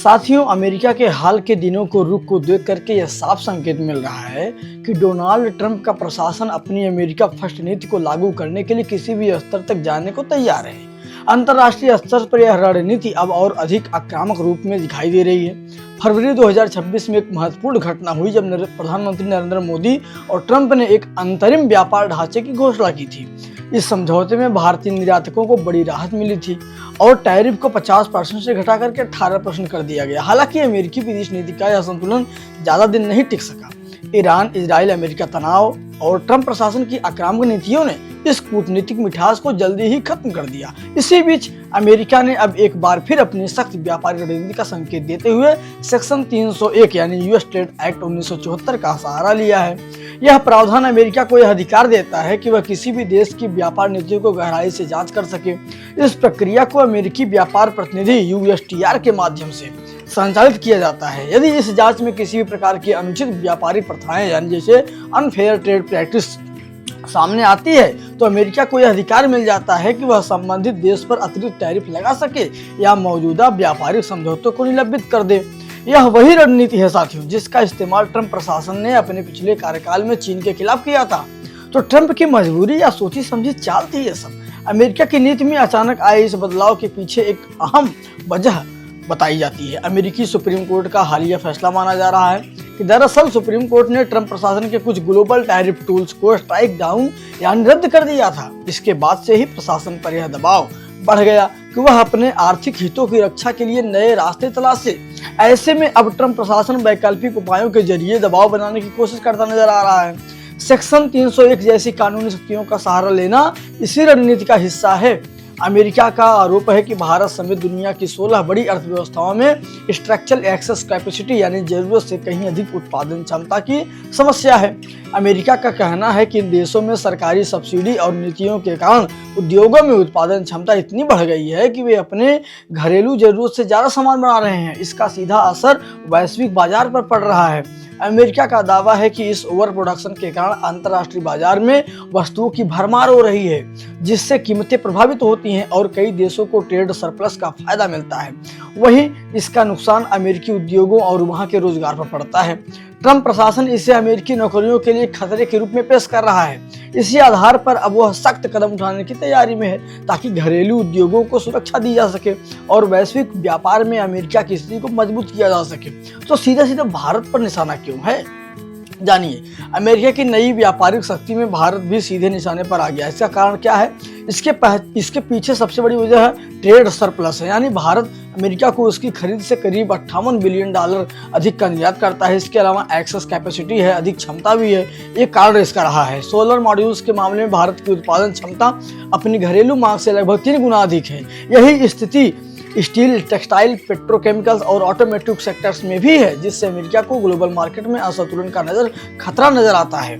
साथियों, अमेरिका के हाल के दिनों को रुख को देख करके यह साफ संकेत मिल रहा है कि डोनाल्ड ट्रंप का प्रशासन अपनी अमेरिका फर्स्ट नीति को लागू करने के लिए किसी भी स्तर तक जाने को तैयार है। अंतर्राष्ट्रीय स्तर पर यह रणनीति अब और अधिक आक्रामक रूप में दिखाई दे रही है। फरवरी 2026 में एक महत्वपूर्ण घटना हुई जब प्रधानमंत्री नरेंद्र मोदी और ट्रंप ने एक अंतरिम व्यापार ढांचे की घोषणा की थी। इस समझौते में भारतीय निर्यातकों को बड़ी राहत मिली थी और टैरिफ को 50% से घटा करके 18% कर दिया गया। हालांकि अमेरिकी विदेश नीति का यह संतुलन ज्यादा दिन नहीं टिक सका। ईरान, इजराइल, अमेरिका तनाव और ट्रंप प्रशासन की आक्रामक नीतियों ने इस कूटनीतिक मिठास को जल्दी ही खत्म कर दिया। इसी बीच अमेरिका ने अब एक बार फिर अपनी सख्त व्यापारिक रणनीति का संकेत देते हुए सेक्शन 301 यानी यूएस ट्रेड एक्ट 1974 का सहारा लिया है। यह प्रावधान अमेरिका को यह अधिकार देता है कि वह किसी भी देश की व्यापार नीतियों को गहराई से जांच कर सके। इस प्रक्रिया को अमेरिकी व्यापार प्रतिनिधि यूएसटीआर के माध्यम से संचालित किया जाता है। यदि इस जांच में किसी भी प्रकार की अनुचित व्यापारिक प्रथाएं यानी जैसे अनफेयर ट्रेड प्रैक्टिस सामने आती है तो अमेरिका को यह अधिकार मिल जाता है कि वह संबंधित देश पर अतिरिक्त टैरिफ लगा सके या मौजूदा व्यापारिक समझौतों को निलंबित कर दे। यह वही रणनीति है साथियों जिसका इस्तेमाल ट्रंप प्रशासन ने अपने पिछले कार्यकाल में चीन के खिलाफ किया था। तो ट्रंप की मजबूरी या सोची समझी चाल थी ये सब। अमेरिका की नीति में अचानक आए इस बदलाव के पीछे एक अहम वजह बताई जाती है। अमेरिकी सुप्रीम कोर्ट का हालिया फैसला माना जा रहा है कि दरअसल सुप्रीम कोर्ट ने ट्रंप प्रशासन के कुछ ग्लोबल टैरिफ टूल्स को स्ट्राइक डाउन यानी रद्द कर दिया था। इसके बाद से ही प्रशासन पर यह दबाव बढ़ गया कि वह अपने आर्थिक हितों की रक्षा के लिए नए रास्ते तलाशे। ऐसे में अब ट्रंप प्रशासन वैकल्पिक उपायों के जरिए दबाव बनाने की कोशिश करता नजर आ रहा है। सेक्शन 301 जैसी कानूनी शक्तियों का सहारा लेना इसी रणनीति का हिस्सा है। अमेरिका का आरोप है कि भारत समेत दुनिया की 16 बड़ी अर्थव्यवस्थाओं में स्ट्रक्चरल एक्सेस कैपेसिटी यानी जरूरत से कहीं अधिक उत्पादन क्षमता की समस्या है। अमेरिका का कहना है कि इन देशों में सरकारी सब्सिडी और नीतियों के कारण उद्योगों में उत्पादन क्षमता इतनी बढ़ गई है कि वे अपने घरेलू जरूरत से ज्यादा सामान बना रहे हैं। इसका सीधा असर वैश्विक बाजार पर पड़ रहा है। अमेरिका का दावा है कि इस ओवर प्रोडक्शन के कारण अंतर्राष्ट्रीय बाजार में वस्तुओं की भरमार हो रही है जिससे कीमतें प्रभावित होती हैं और कई देशों को ट्रेड सरप्लस का फायदा मिलता है। वहीं इसका नुकसान अमेरिकी उद्योगों और वहां के रोजगार पर पड़ता है। ट्रंप प्रशासन इसे अमेरिकी नौकरियों के लिए खतरे के रूप में पेश कर रहा है। इसी आधार पर अब वह सख्त कदम उठाने की तैयारी में है ताकि घरेलू उद्योगों को सुरक्षा दी जा सके और वैश्विक व्यापार में अमेरिका की स्थिति को मजबूत किया जा सके। तो सीधा सीधा भारत पर निशाना क्यों है, जानिए। अमेरिका की नई व्यापारिक शक्ति में भारत भी सीधे निशाने पर आ गया। इसका कारण क्या है? इसके पीछे सबसे बड़ी वजह है ट्रेड सरप्लस है, यानी भारत अमेरिका को उसकी खरीद से करीब $58 बिलियन अधिक का निर्यात करता है। इसके अलावा एक्सेस कैपेसिटी है, अधिक क्षमता भी है। ये कारण इसका रहा है। सोलर मॉड्यूल्स के मामले में भारत की उत्पादन क्षमता अपनी घरेलू मांग से लगभग 3 गुना अधिक है। यही स्थिति स्टील, टेक्सटाइल, पेट्रोकेमिकल्स और ऑटोमोटिव सेक्टर्स में भी है जिससे अमेरिका को ग्लोबल मार्केट में असंतुलन का खतरा नजर आता है।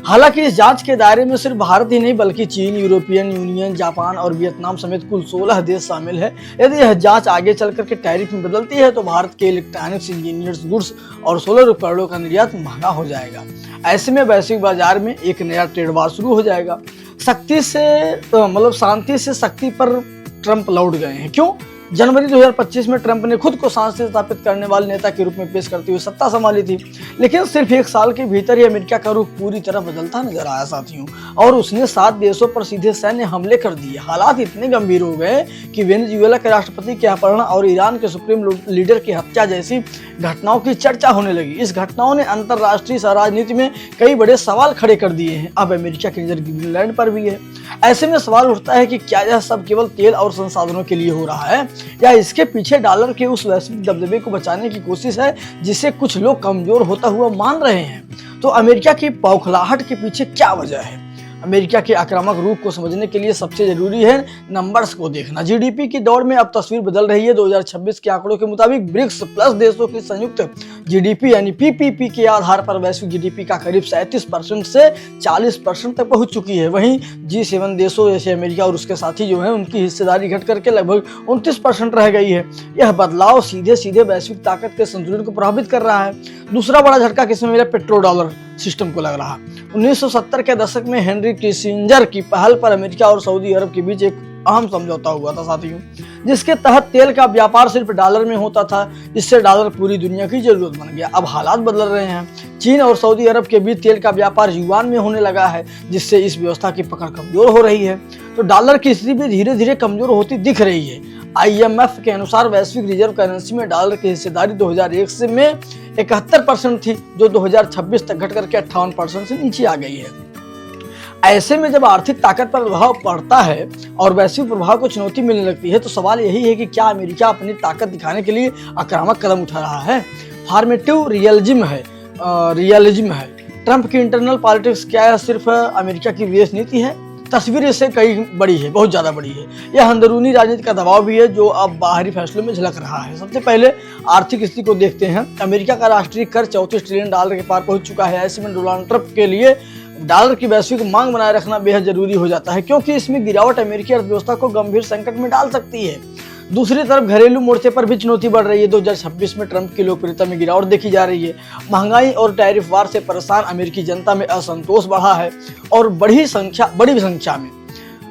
हालांकि इस जांच के दायरे में सिर्फ भारत ही नहीं बल्कि चीन, यूरोपियन यूनियन, जापान और वियतनाम समेत कुल 16 देश शामिल है। यदि यह जांच आगे चलकर के टैरिफ में बदलती है तो भारत के इलेक्ट्रॉनिक्स, इंजीनियर्स गुड्स और सोलर उपकरणों का निर्यात महंगा हो जाएगा। ऐसे में वैश्विक बाजार में एक नया ट्रेड वार शुरू हो जाएगा। शांति से शक्ति पर ट्रंप लौट गए हैं। क्यों? जनवरी 2025 में ट्रंप ने खुद को शांति स्थापित करने वाले नेता के रूप में पेश करते हुए सत्ता संभाली थी, लेकिन सिर्फ 1 साल के भीतर ही अमेरिका का रुख पूरी तरह बदलता नजर आया साथियों, और उसने 7 देशों पर सीधे सैन्य हमले कर दिए। हालात इतने गंभीर हो गए कि वेनेजुएला के राष्ट्रपति के अपहरण और ईरान के सुप्रीम लीडर की हत्या जैसी घटनाओं की चर्चा होने लगी। इस घटनाओं ने अंतर्राष्ट्रीय राजनीति में कई बड़े सवाल खड़े कर दिए हैं। अब अमेरिका की नजर ग्रीनलैंड पर भी है। ऐसे में सवाल उठता है कि क्या यह सब केवल तेल और संसाधनों के लिए हो रहा है या इसके पीछे डॉलर के उस वैश्विक दबदबे को बचाने की कोशिश है जिसे कुछ लोग कमजोर होता हुआ मान रहे हैं। तो अमेरिका की बौखलाहट के पीछे क्या वजह है? अमेरिका के आक्रामक रूप को समझने के लिए सबसे जरूरी है नंबर्स को देखना। जीडीपी की दौड़ में अब तस्वीर बदल रही है। 2026 के आंकड़ों के मुताबिक ब्रिक्स प्लस देशों की संयुक्त जीडीपी यानी पीपीपी के आधार पर वैश्विक जीडीपी का करीब 37% से 40% तक पहुंच चुकी है। वहीं G7 देशों जैसे अमेरिका और उसके साथी जो है उनकी हिस्सेदारी घट करके लगभग 29% रह गई है। यह बदलाव सीधे सीधे वैश्विक ताकत के संतुलन को प्रभावित कर रहा है। दूसरा बड़ा झटका किसमें मिला? पेट्रो डॉलर सिस्टम को लग रहा। 1970 के दशक में हेनरी किसिंजर की पहल पर अमेरिका और सऊदी अरब के बीच एक अहम समझौता हुआ था साथियों, जिसके तहत तेल का व्यापार सिर्फ डॉलर में होता था। इससे डॉलर पूरी दुनिया की जरूरत बन गया। अब हालात बदल रहे हैं। चीन और सऊदी अरब के बीच तेल का व्यापार युआन में होने लगा है, जिससे इस व्यवस्था की पकड़ कमजोर हो रही है। तो डॉलर की स्थिति भी धीरे धीरे कमजोर होती दिख रही है। IMF के अनुसार वैश्विक रिजर्व करेंसी में डॉलर की हिस्सेदारी 2001 से में 71% थी, जो 2026 तक घट करके 58% से नीचे आ गई है। ऐसे में जब आर्थिक ताकत पर प्रभाव पड़ता है और वैश्विक प्रभाव को चुनौती मिलने लगती है, तो सवाल यही है कि क्या अमेरिका अपनी ताकत दिखाने के लिए आक्रामक कदम उठा रहा है। फॉर्मेटिव रियलिज्म है। ट्रंप की इंटरनल पॉलिटिक्स क्या है, सिर्फ अमेरिका की विदेश नीति है? तस्वीर इससे कई बड़ी है, बहुत ज्यादा बड़ी है। यह अंदरूनी राजनीति का दबाव भी है, जो अब बाहरी फैसलों में झलक रहा है। सबसे पहले आर्थिक स्थिति को देखते हैं। अमेरिका का राष्ट्रीय कर 34 ट्रिलियन डॉलर के पार पहुंच चुका है। ऐसे में डोनाल्ड ट्रंप के लिए डॉलर की वैश्विक मांग बनाए रखना बेहद जरूरी हो जाता है, क्योंकि इसमें गिरावट अमेरिकी अर्थव्यवस्था को गंभीर संकट में डाल सकती है। दूसरी तरफ घरेलू मोर्चे पर भी चुनौती बढ़ रही है। 2026 में ट्रंप की लोकप्रियता में गिरावट देखी जा रही है। महंगाई और टैरिफ वार से परेशान अमेरिकी जनता में असंतोष बढ़ा है और बड़ी संख्या में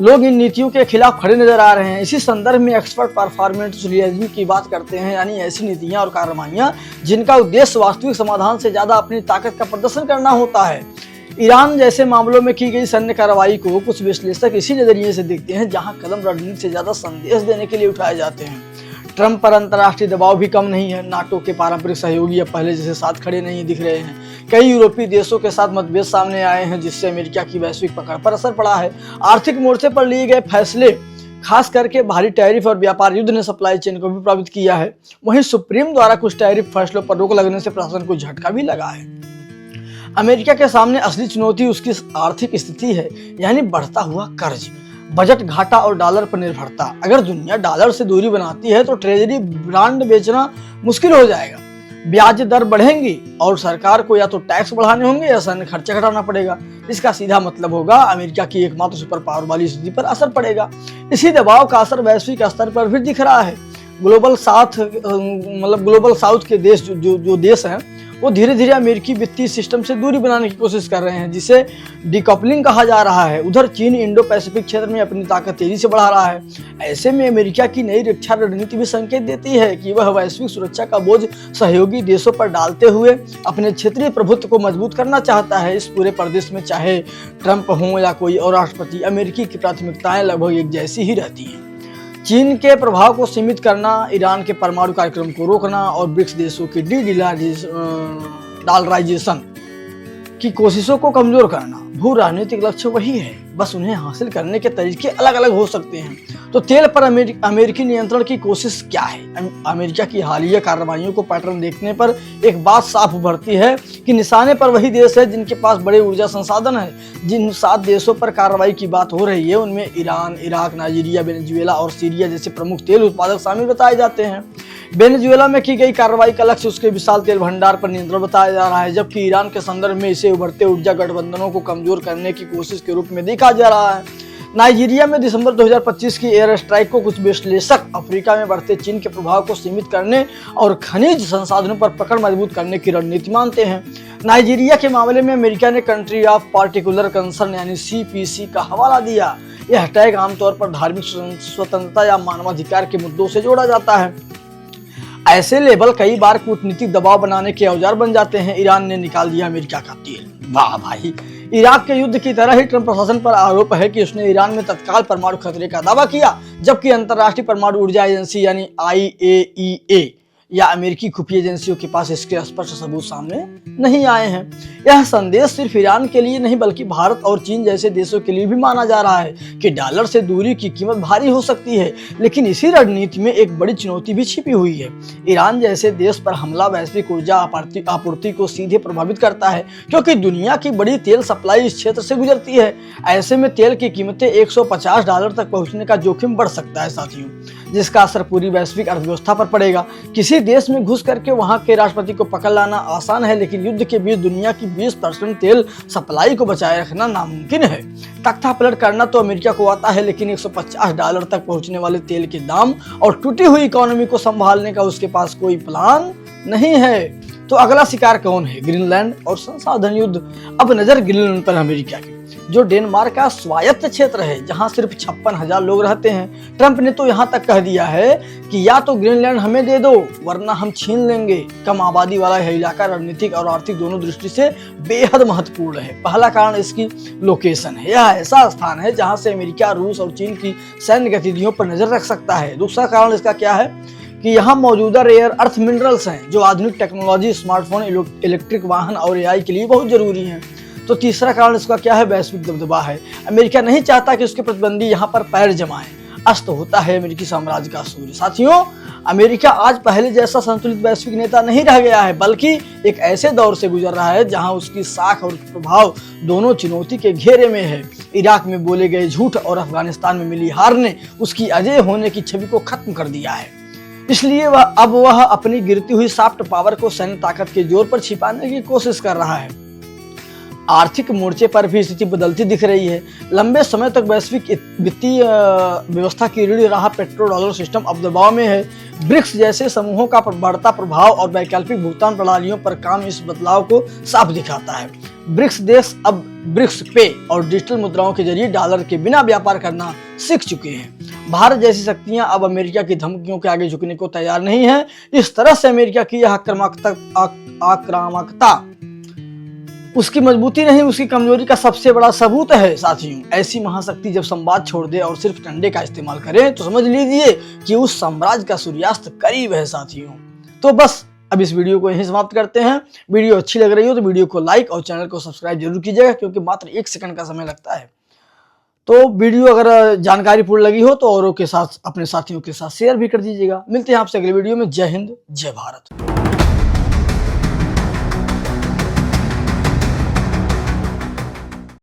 लोग इन नीतियों के खिलाफ खड़े नजर आ रहे हैं। इसी संदर्भ में एक्सपर्ट परफॉर्मेंस रियलिज्म की बात करते हैं, यानी ऐसी नीतियां और कार्रवाइयां जिनका उद्देश्य वास्तविक समाधान से ज्यादा अपनी ताकत का प्रदर्शन करना होता है। ईरान जैसे मामलों में की गई सैन्य कार्रवाई को कुछ विश्लेषक इसी नजरिए से देखते हैं, जहां कदम रणनीति से ज्यादा संदेश देने के लिए उठाए जाते हैं। ट्रंप पर अंतर्राष्ट्रीय दबाव भी कम नहीं है। नाटो के पारंपरिक सहयोगी अब पहले जैसे साथ खड़े नहीं दिख रहे हैं। कई यूरोपीय देशों के साथ मतभेद सामने आए हैं, जिससे अमेरिका की वैश्विक पकड़ पर असर पड़ा है। आर्थिक मोर्चे पर लिए गए फैसले, खास करके भारी टैरिफ और व्यापार युद्ध ने सप्लाई चेन को भी प्रभावित किया है। वहीं सुप्रीम द्वारा कुछ टैरिफ फैसलों पर रोक लगने से प्रशासन को झटका भी लगा है। अमेरिका के सामने असली चुनौती उसकी आर्थिक स्थिति है, यानी बढ़ता हुआ कर्ज, बजट घाटा और डॉलर पर निर्भरता। अगर दुनिया डॉलर से दूरी बनाती है तो ट्रेजरी बॉन्ड बेचना मुश्किल हो जाएगा, ब्याज दर बढ़ेंगी और सरकार को या तो टैक्स बढ़ाने होंगे या सैन्य खर्चे घटाना पड़ेगा। इसका सीधा मतलब होगा अमेरिका की एकमात्र सुपर पावर वाली स्थिति पर असर पड़ेगा। इसी दबाव का असर वैश्विक स्तर पर भी दिख रहा है। ग्लोबल साउथ के देश जो देश हैं, वो धीरे धीरे अमेरिकी वित्तीय सिस्टम से दूरी बनाने की कोशिश कर रहे हैं, जिसे डिकपलिंग कहा जा रहा है। उधर चीन इंडो पैसिफिक क्षेत्र में अपनी ताकत तेजी से बढ़ा रहा है। ऐसे में अमेरिका की नई रक्षा रणनीति भी संकेत देती है कि वह वैश्विक सुरक्षा का बोझ सहयोगी देशों पर डालते हुए अपने क्षेत्रीय प्रभुत्व को मजबूत करना चाहता है। इस पूरे प्रदेश में चाहे ट्रंप हो या कोई और राष्ट्रपति, अमेरिकी की प्राथमिकताएं लगभग एक जैसी ही रहती हैं। चीन के प्रभाव को सीमित करना, ईरान के परमाणु कार्यक्रम को रोकना और ब्रिक्स देशों की डॉलराइजेशन की कोशिशों को कमजोर करना। भू राजनीतिक लक्ष्य वही है, बस उन्हें हासिल करने के तरीके अलग अलग हो सकते हैं। तो तेल पर अमेरिकी नियंत्रण की कोशिश क्या है? अमेरिका की हालिया कार्रवाइयों को पैटर्न देखने पर एक बात साफ उभरती है कि निशाने पर वही देश है जिनके पास बड़े ऊर्जा संसाधन है। जिन 7 देशों पर कार्रवाई की बात हो रही है, उनमें ईरान, इराक, नाइजीरिया, वेनेजुएला और सीरिया जैसे प्रमुख तेल उत्पादक शामिल बताए जाते हैं। वेनेजुएला में की गई कार्रवाई का लक्ष्य उसके विशाल तेल भंडार पर नियंत्रण बताया जा रहा है, जबकि ईरान के संदर्भ में इसे उभरते ऊर्जा गठबंधनों को कमजोर करने की कोशिश के रूप में देखा जा रहा है। नाइजीरिया में दिसंबर 2025 की एयर स्ट्राइक को कुछ विश्लेषक अफ्रीका में बढ़ते चीन के प्रभाव को सीमित करने और खनिज संसाधनों पर पकड़ मजबूत करने की रणनीति मानते हैं। नाइजीरिया के मामले में अमेरिका ने कंट्री ऑफ पार्टिकुलर कंसर्न यानी CPC का हवाला दिया। यह टैग आमतौर पर धार्मिक स्वतंत्रता या मानवाधिकार के मुद्दों से जोड़ा जाता है। ऐसे लेबल कई बार कूटनीतिक दबाव बनाने के औजार बन जाते हैं। ईरान ने निकाल दिया अमेरिका का तेल। वाह भाई! इराक के युद्ध की तरह ही ट्रंप प्रशासन पर आरोप है कि उसने ईरान में तत्काल परमाणु खतरे का दावा किया, जबकि अंतर्राष्ट्रीय परमाणु ऊर्जा एजेंसी यानी IAEA या अमेरिकी खुफिया एजेंसियों के पास इसके स्पष्ट सबूत सामने नहीं आए हैं। यह संदेश सिर्फ ईरान के लिए नहीं बल्कि भारत और चीन जैसे देशों के लिए भी माना जा रहा है कि डॉलर से दूरी की कीमत भारी हो सकती है। लेकिन इसी रणनीति में एक बड़ी चुनौती भी छिपी हुई है। ईरान जैसे देश पर हमला वैश्विक ऊर्जा आपूर्ति को सीधे प्रभावित करता है, क्योंकि दुनिया की बड़ी तेल सप्लाई इस क्षेत्र से गुजरती है। ऐसे में तेल की कीमतें $150 तक पहुंचने का जोखिम बढ़ सकता है साथियों, जिसका असर पूरी वैश्विक अर्थव्यवस्था पर पड़ेगा। किसी देश में घुस करके वहां के राष्ट्रपति को पकड़ लाना आसान है, लेकिन युद्ध के बीच दुनिया की 20% तेल सप्लाई को बचाए रखना नामुमकिन है। तख्ता पलट करना तो अमेरिका को आता है, लेकिन $150 तक पहुंचने वाले तेल के दाम और टूटी हुई इकोनॉमी को संभालने का उसके पास कोई प्लान नहीं है। तो तो अगला शिकार कौन है? ग्रीनलैंड और संसाधन युद्ध। अब नजर ग्रीनलैंड पर अमेरिका की, जो डेनमार्क का स्वायत्त क्षेत्र है जहां सिर्फ 56,000 लोग रहते हैं। ट्रंप ने तो यहां तक कह दिया है कि या तो ग्रीनलैंड हमें दे दो वरना हम छीन लेंगे। कम आबादी वाला यह इलाका रणनीतिक और आर्थिक दोनों दृष्टि से बेहद महत्वपूर्ण है। पहला कारण इसकी लोकेशन है। यह ऐसा स्थान है जहां से अमेरिका, रूस और चीन की सैन्य गतिविधियों पर नजर रख सकता है। दूसरा कारण इसका क्या है कि यहाँ मौजूदा रेयर अर्थ मिनरल्स हैं जो आधुनिक टेक्नोलॉजी, स्मार्टफोन, इलेक्ट्रिक वाहन और एआई के लिए बहुत जरूरी हैं। तो तीसरा कारण इसका क्या है? वैश्विक दबदबा है। अमेरिका नहीं चाहता कि उसके प्रतिद्वंदी यहाँ पर पैर जमाएं। अस्त होता है अमेरिकी साम्राज्य का सूर्य। साथियों, अमेरिका आज पहले जैसा संतुलित वैश्विक नेता नहीं रह गया है, बल्कि एक ऐसे दौर से गुजर रहा है जहां उसकी साख और प्रभाव दोनों चुनौती के घेरे में है। इराक में बोले गए झूठ और अफगानिस्तान में मिली हार ने उसकी अजय होने की छवि को खत्म कर दिया है। इसलिए वह अपनी गिरती हुई सॉफ्ट पावर को सैन्य ताकत के जोर पर छिपाने की कोशिश कर रहा है। आर्थिक मोर्चे पर भी स्थिति बदलती दिख रही है। लंबे समय तक वैश्विक वित्तीय व्यवस्था की रीढ़ रहा पेट्रो डॉलर सिस्टम अब दबाव में है। ब्रिक्स जैसे समूहों का बढ़ता प्रभाव और वैकल्पिक भुगतान प्रणालियों पर काम इस बदलाव को साफ दिखाता है। ब्रिक्स देश अब ब्रिक्स पे और डिजिटल मुद्राओं के जरिए डॉलर के बिना व्यापार करना सीख चुके हैं। भारत जैसी शक्तियां अब अमेरिका की धमकियों के आगे झुकने को तैयार नहीं है। इस तरह से अमेरिका की यह आक्रामकता उसकी मजबूती नहीं, उसकी कमजोरी का सबसे बड़ा सबूत है। साथियों, ऐसी महाशक्ति जब संवाद छोड़ दे और सिर्फ डंडे का इस्तेमाल करे तो समझ लीजिए कि उस साम्राज्य का सूर्यास्त करीब है। साथियों, तो बस अब इस वीडियो को यहीं समाप्त करते हैं। वीडियो अच्छी लग रही हो तो वीडियो को लाइक और चैनल को सब्सक्राइब जरूर कीजिएगा, क्योंकि मात्र 1 सेकंड का समय लगता है। तो वीडियो अगर जानकारीपूर्ण लगी हो तो औरों के साथ, अपने साथियों के साथ शेयर भी कर दीजिएगा। मिलते हैं आपसे अगले वीडियो में। जय हिंद, जय भारत।